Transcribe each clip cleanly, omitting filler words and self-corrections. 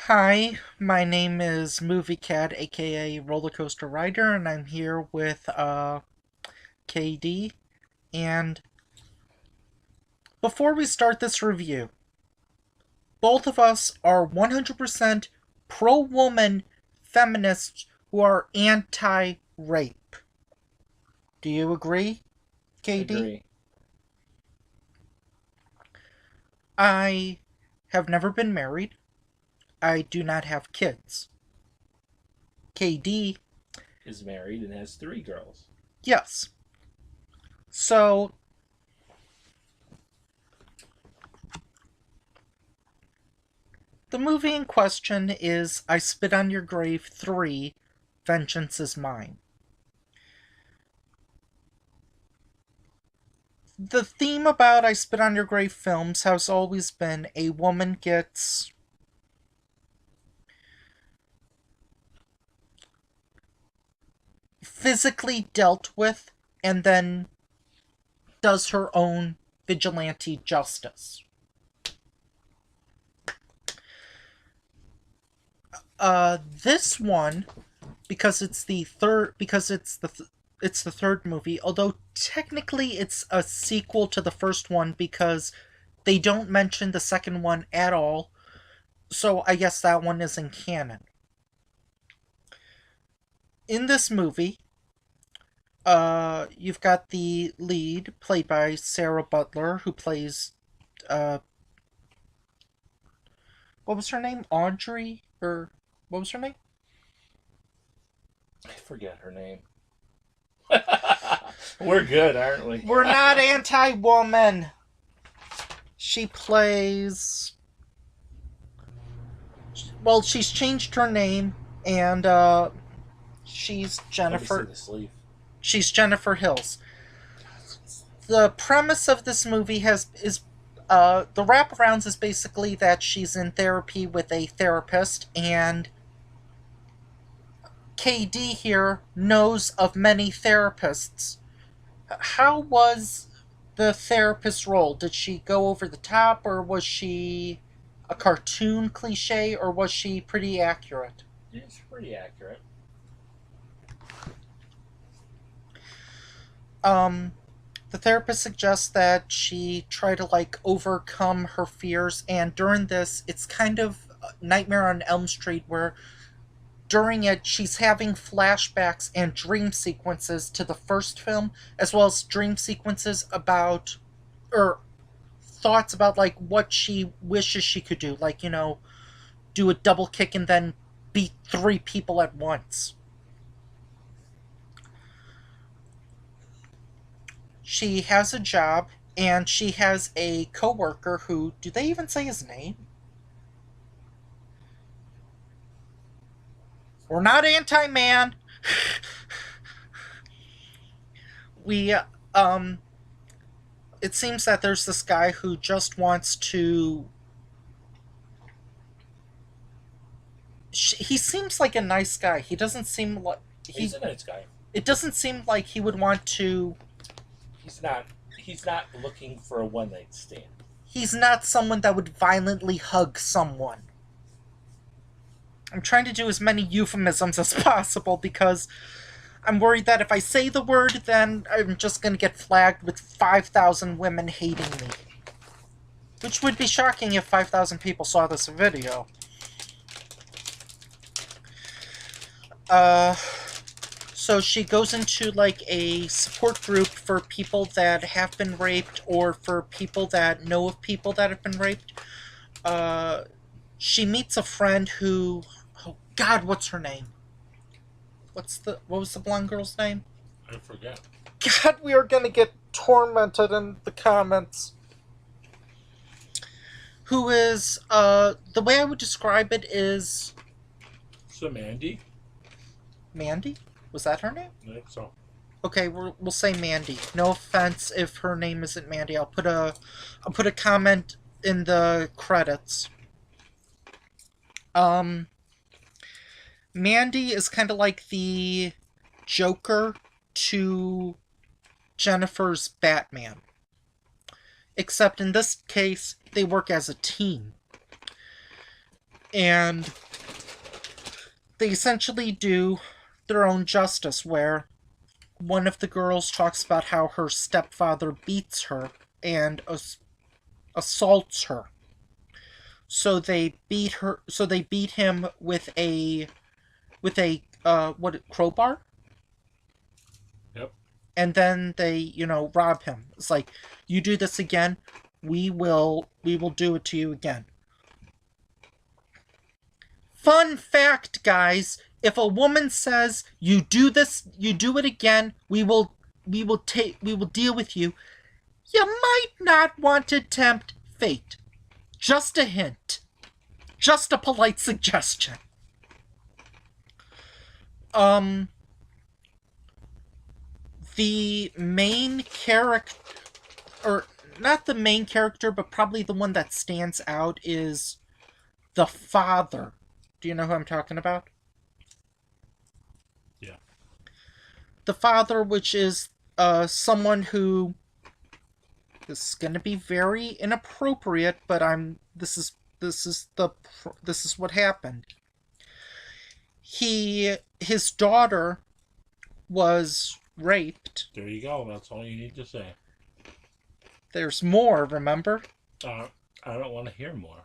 Hi, my name is Movie Cat, aka Roller Coaster Rider, and I'm here with KD. And before we start this review, both of us are 100% pro woman feminists who are anti rape. Do you agree, KD? Agree. I have never been married. I do not have kids. KD, Is married and has three girls. yes. So, the movie in question is I Spit on Your Grave 3, Vengeance is Mine. The theme about I Spit on Your Grave films has always been a woman gets physically dealt with and then does her own vigilante justice. This one, because it's the third movie, although technically it's a sequel to the first one because they don't mention the second one at all, so I guess that one isn't canon. In this movie, you've got the lead played by Sarah Butler, who plays uh, what was her name? Audrey, or what was her name? I forget her name. We're good, aren't we? We're not anti-woman. She plays. Well, she's changed her name, and she's Let me see Jennifer. the sleeve. She's Jennifer Hills. The premise of this movie has is the wraparounds is basically that she's in therapy with a therapist, and KD here knows of many therapists. How was the therapist's role? Did she go over the top, or was she a cartoon cliche, or was she pretty accurate? It's pretty accurate. Um, the therapist suggests that she try to like overcome her fears, and during this, it's kind of Nightmare on Elm Street, where during it she's having flashbacks and dream sequences to the first film, as well as dream sequences about or thoughts about like what she wishes she could do, like do a double kick and then beat three people at once. She has a job, and she has a coworker who, do they even say his name? We're not anti-man. We um it seems that there's this guy who just wants to he seems like a nice guy. He doesn't seem like He's he a nice guy. it doesn't seem like he would want to. He's not. He's not looking for a one night stand. He's not someone that would violently hug someone. I'm trying to do as many euphemisms as possible because I'm worried that if I say the word, then I'm just going to get flagged with 5,000 women hating me. Which would be shocking if 5,000 people saw this video. Uh, so she goes into like a support group for people that have been raped or for people that know of people that have been raped. Uh, she meets a friend who, oh God, what's her name? What was the blonde girl's name? I forget. God, we are gonna get tormented in the comments. Who is the way I would describe it is So Mandy. Mandy? Was that her name? I think so. Okay, we'll say Mandy. No offense if her name isn't Mandy. I'll put a comment in the credits. Um, Mandy is kind of like the Joker to Jennifer's Batman. Except in this case, they work as a team. And they essentially do their own justice, where one of the girls talks about how her stepfather beats her and assaults her. So they beat her. So they beat him with a what, crowbar, Yep. and then they rob him. It's like, you do this again, we will do it to you again. Fun fact, guys, if a woman says, you do this, you do it again, we will deal with you, you might not want to tempt fate. Just a hint. Just a polite suggestion. Um the main character, or not the main character, but probably the one that stands out, is the father. Do you know who I'm talking about? Yeah. The father, which is someone who, this is going to be very inappropriate, but this is what happened. His daughter was raped. There you go. That's all you need to say. There's more, remember? I don't want to hear more.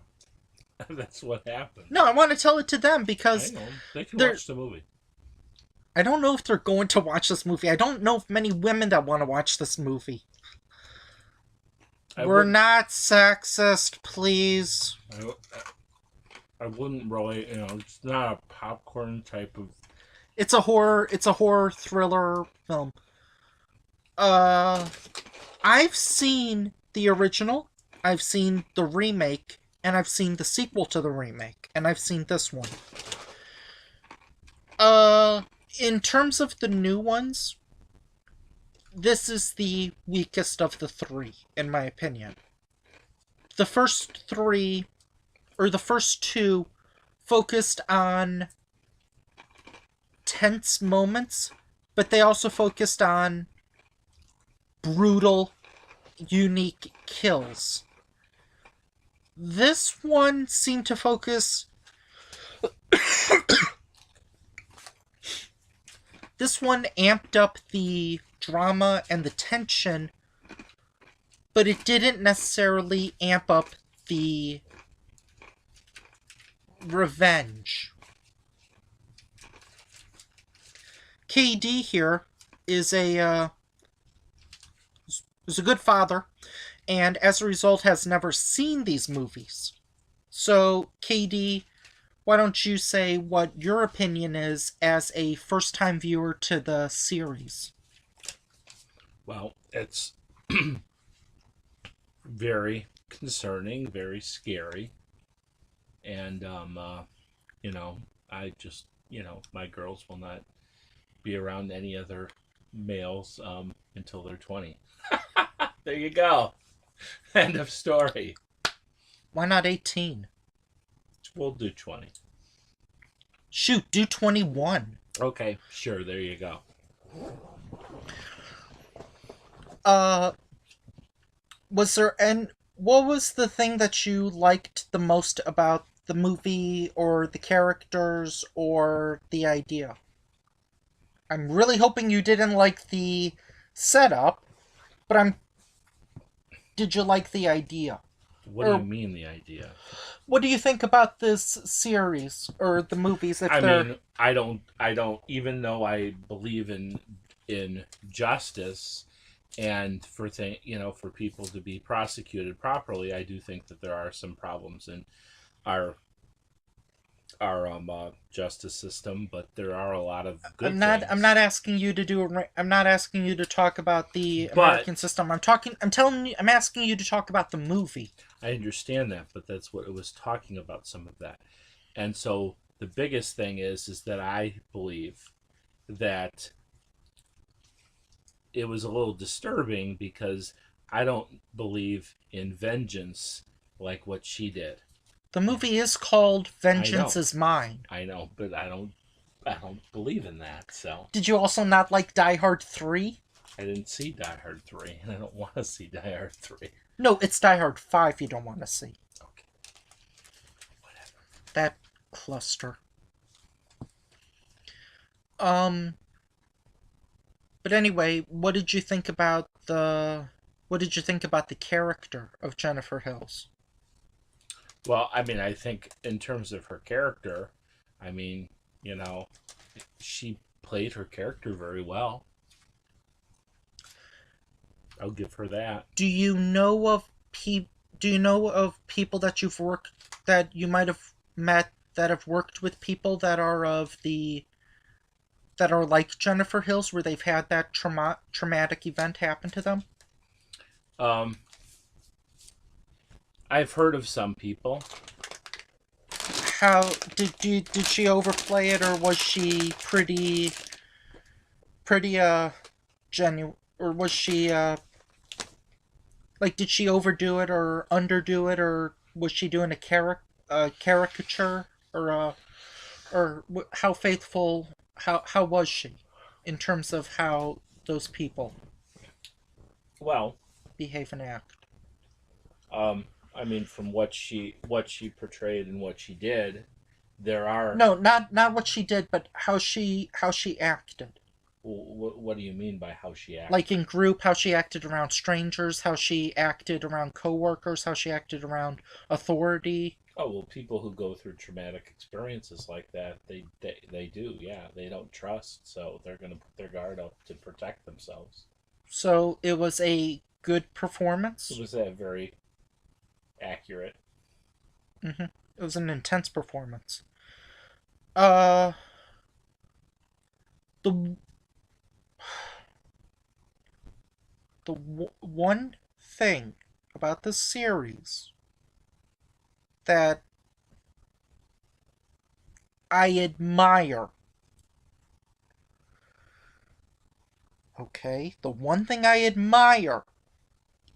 That's what happened. No, I want to tell it to them, because I know. They can they're watch the movie. I don't know if they're going to watch this movie. I don't know if many women that want to watch this movie. We're not sexist, please. I wouldn't really, it's not a popcorn type of. It's a horror thriller film. I've seen the original, I've seen the remake, and I've seen the sequel to the remake, and I've seen this one. In terms of the new ones, this is the weakest of the three, in my opinion. The first three, or the first two, focused on tense moments, but they also focused on brutal, unique kills. This one seemed to focus. This one amped up the drama and the tension, but it didn't necessarily amp up the revenge. KD here is a good father, and as a result has never seen these movies. So, KD, why don't you say what your opinion is as a first-time viewer to the series? Well, it's very concerning, very scary, and I just, my girls will not be around any other males until they're 20. There you go. End of story. Why not 18? We'll do 20. Shoot, do 21. Okay, sure. There you go. What was the thing that you liked the most about the movie, or the characters, or the idea? I'm really hoping you didn't like the setup, but did you like the idea? What do you mean, the idea? What do you think about this series, or the movies? I mean, I don't. Even though I believe in justice, and for for people to be prosecuted properly, I do think that there are some problems in our justice system, but there are a lot of good things. I'm not asking you to I'm not asking you to talk about the American system. I'm asking you to talk about the movie. I understand that, but that's what it was talking about, some of that. And so the biggest thing is that I believe that it was a little disturbing, because I don't believe in vengeance like what she did. The movie is called Vengeance is Mine. I know, but I don't believe in that. So, did you also not like Die Hard 3? I didn't see Die Hard 3, and I don't want to see Die Hard 3. No, it's Die Hard 5 you don't want to see. Okay. Whatever. lackluster. Um, but anyway, what did you think about the character of Jennifer Hills? Well, I mean, I think in terms of her character, I mean, you know, she played her character very well. I'll give her that. Do you know of pe- do you know of people that you might have met that have worked with people that are like Jennifer Hills, where they've had that traumatic event happen to them? Um, I've heard of some people. How did she overplay it, or was she pretty genuine, or was she like, did she overdo it or underdo it, or was she doing a caricature, or how faithful, how was she in terms of how those people Well, behave and act? I mean, from what she portrayed and what she did, there are. No, not what she did, but how she acted. What do you mean by how she Like acted? in group, how she acted around strangers, how she acted around coworkers, how she acted around authority. Oh well, people who go through traumatic experiences like that, they do. Yeah, they don't trust, so they're gonna put their guard up to protect themselves. So it was a good It performance. was that very accurate. It was an intense performance. Uh, the one thing about this series that I admire, okay, the one thing I admire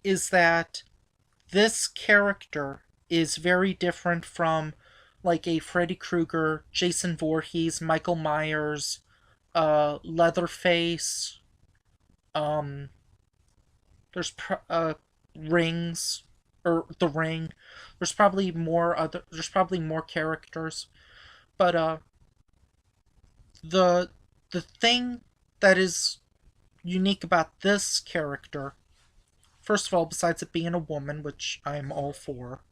is that this character is very different from like a Freddy Krueger, Jason Voorhees, Michael Myers, Leatherface. Um, there's Rings, or the Ring. There's probably more characters, but the the thing that is unique about this character, first of all, besides it being a woman, which I'm all for,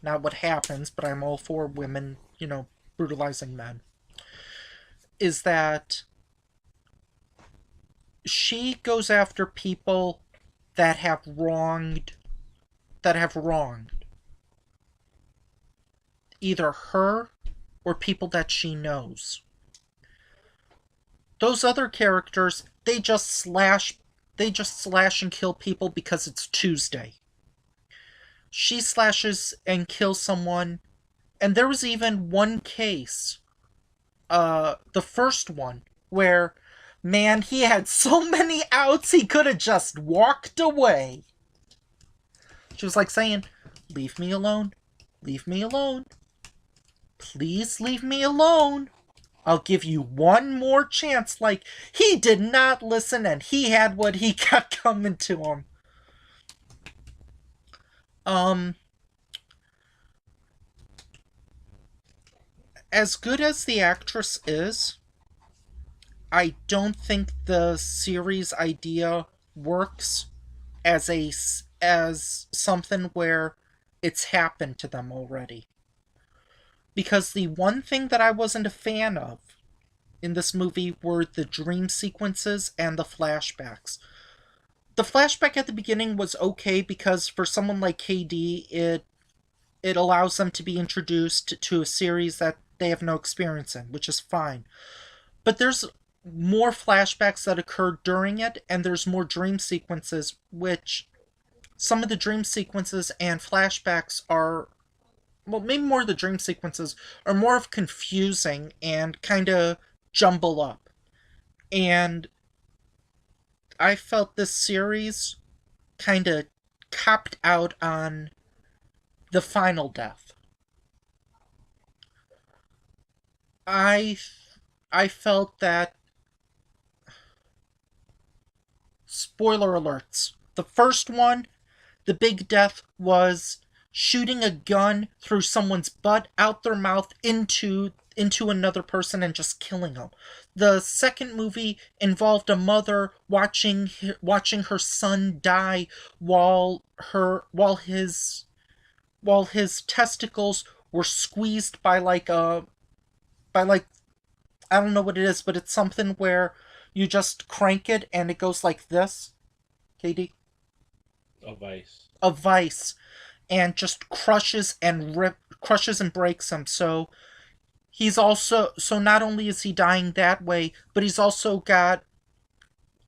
not what happens, but I'm all for women, brutalizing men, is that she goes after people that have wronged that have wronged either her or people that she knows. Those other characters, they just slash and kill people because it's Tuesday. She slashes and kills someone, and there was even one case, the first one, where, man, he had so many outs he could have just walked away. She was like saying, "Leave me alone. Leave me alone. Please leave me alone. I'll give you one more chance." Like, he did not listen, and he had what he got coming to him. Um, as good as the actress is, I don't think the series idea works as something where it's happened to them already. Because the one thing that I wasn't a fan of in this movie were the dream sequences and the flashbacks. The flashback at the beginning was okay because for someone like KD, it allows them to be introduced to a series that they have no experience in, which is fine. But there's more flashbacks that occur during it, and there's more dream sequences, which some of the dream sequences and flashbacks are, well, maybe more of the dream sequences are more of confusing and kind of jumble up. And I felt this series kind of copped out on the final death. I I felt that, spoiler alerts. The first one, the big death was shooting a gun through someone's butt, out their mouth, into another person and just killing them. The second movie involved a mother watching her son die while her while his testicles were squeezed by like I don't know what it is, but it's something where you just crank it and it goes like this, Katie, A vice. a vice, and just crushes and breaks him. So not only is he dying that way, but he's also got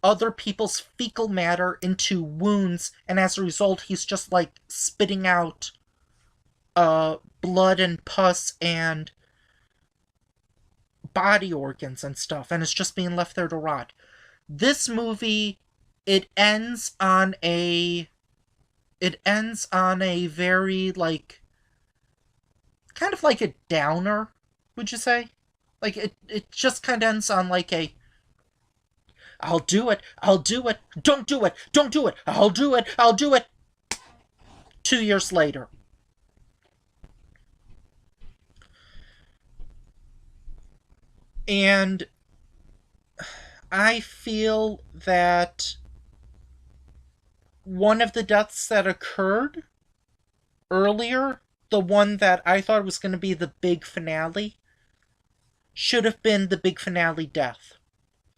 other people's fecal matter into wounds, and as a result, he's just like spitting out blood and pus and body organs and stuff, and it's just being left there to rot. This movie, it ends on a very like kind of like a downer, would you say? Like it just kind of ends on like a I'll do it, don't do it, don't do it, I'll do it. 2 years later. And I feel that one of the deaths that occurred earlier, the one that I thought was going to be the big finale, should have been the big finale death.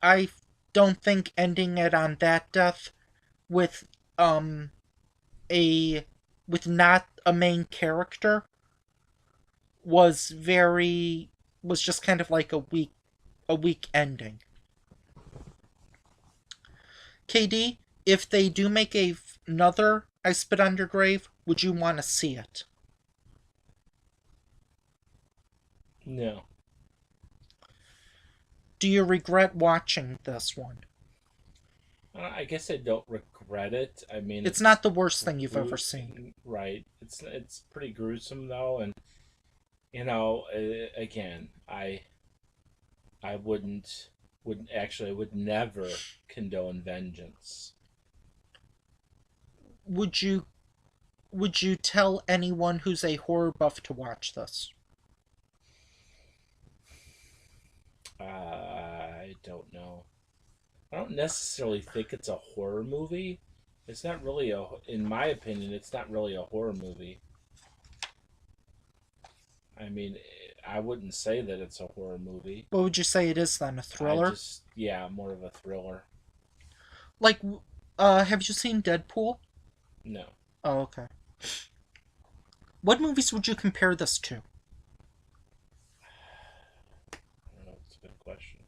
I don't think ending it on that death with a with not a main character was just kind of like a weak ending. KD, if they do make another I Spit on Your Grave, would you want to see it? No. Do you regret watching this one? I guess I don't regret it. I mean, It's not the worst thing you've ever seen. right. It's pretty gruesome though, and again, I I would never condone vengeance. Would you tell anyone who's a horror buff to watch this? I don't know. I don't necessarily think it's a horror movie. It's not really in my opinion, it's not really a horror movie. I mean, I wouldn't say that it's a horror movie. What would you say it is then? A thriller? Yeah, more of a thriller. Like, have you seen Deadpool? No. Oh, okay. What movies would you compare this to? I don't know. It's a good question.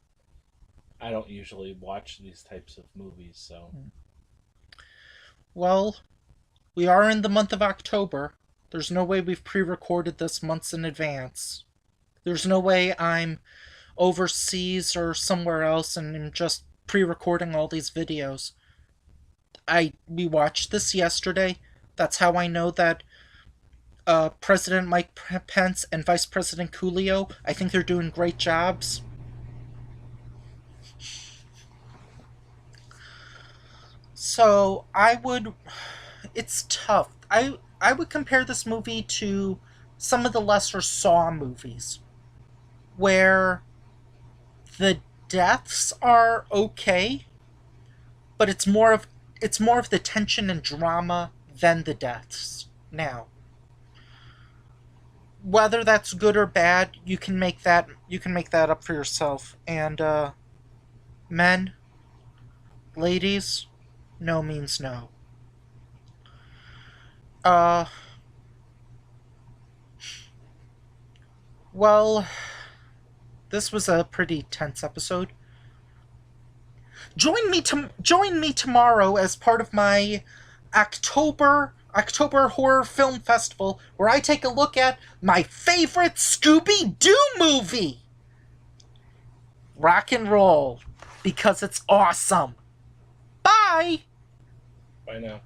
I don't usually watch these types of movies, so. Well, we are in the month of October. There's no way we've pre-recorded this months in advance. There's no way I'm overseas or somewhere else and I'm just pre-recording all these videos. We watched this yesterday. That's how I know that President Mike Pence and Vice President Coolio, I think they're doing great jobs. So it's tough. I would compare this movie to some of the lesser Saw movies, where the deaths are okay, but it's more of the tension and drama than the deaths. Now, whether that's good or bad, you can make that up for yourself. And men, ladies, no means no. Uh well, this was a pretty tense episode. Join me tomorrow as part of my October Horror Film Festival, where I take a look at my favorite Scooby-Doo movie. Rock and roll, because it's awesome. Bye. Bye now.